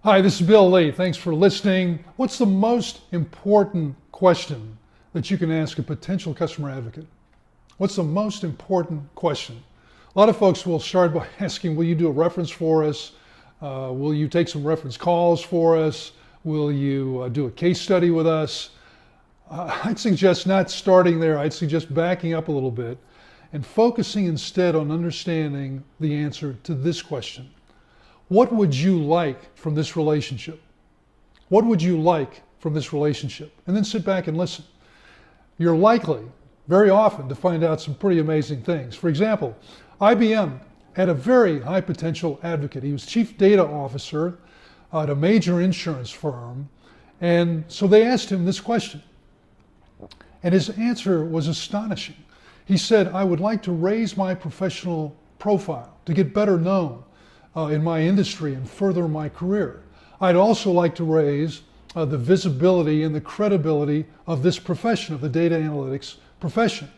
Hi, this is Bill Lee. Thanks for listening. What's the most important question that you can ask a potential customer advocate? What's the most important question? A lot of folks will start by asking, will you do a reference for us? Will you take some reference calls for us? Will you do a case study with us? I'd suggest not starting there. I'd suggest backing up a little bit and focusing instead on understanding the answer to this question. What would you like from this relationship? What would you like from this relationship? And then sit back and listen. You're likely, very often, to find out some pretty amazing things. For example, IBM had a very high potential advocate. He was chief data officer at a major insurance firm. And so they asked him this question. And his answer was astonishing. He said, I would like to raise my professional profile to get better known in my industry and further my career. I'd also like to raise the visibility and the credibility of this profession, of the data analytics profession.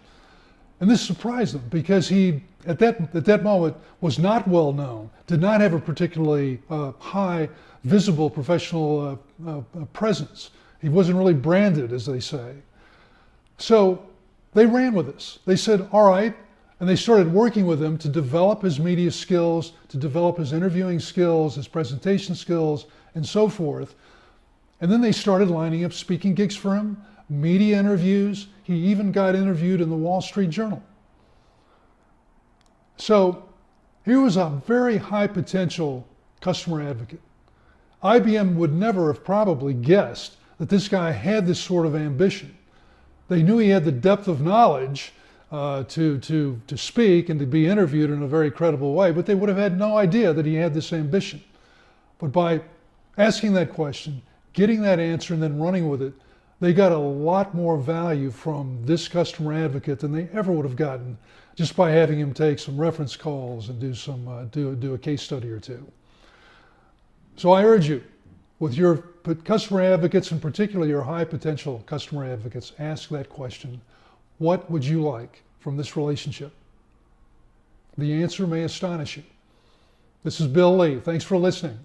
And this surprised him because he, at that moment, was not well known, did not have a particularly high visible professional presence. He wasn't really branded, as they say. So they ran with this. They said, all right, and they started working with him to develop his media skills, to develop his interviewing skills, his presentation skills, and so forth. And then they started lining up speaking gigs for him, media interviews. He even got interviewed in the Wall Street Journal. So here was a very high potential customer advocate. IBM would never have probably guessed that this guy had this sort of ambition. They knew he had the depth of knowledge to speak and to be interviewed in a very credible way, but they would have had no idea that he had this ambition. But by asking that question, getting that answer, and then running with it, they got a lot more value from this customer advocate than they ever would have gotten just by having him take some reference calls and do a case study or two. So I urge you, with your customer advocates, and particularly your high potential customer advocates, ask that question. What would you like from this relationship? The answer may astonish you. This is Bill Lee. Thanks for listening.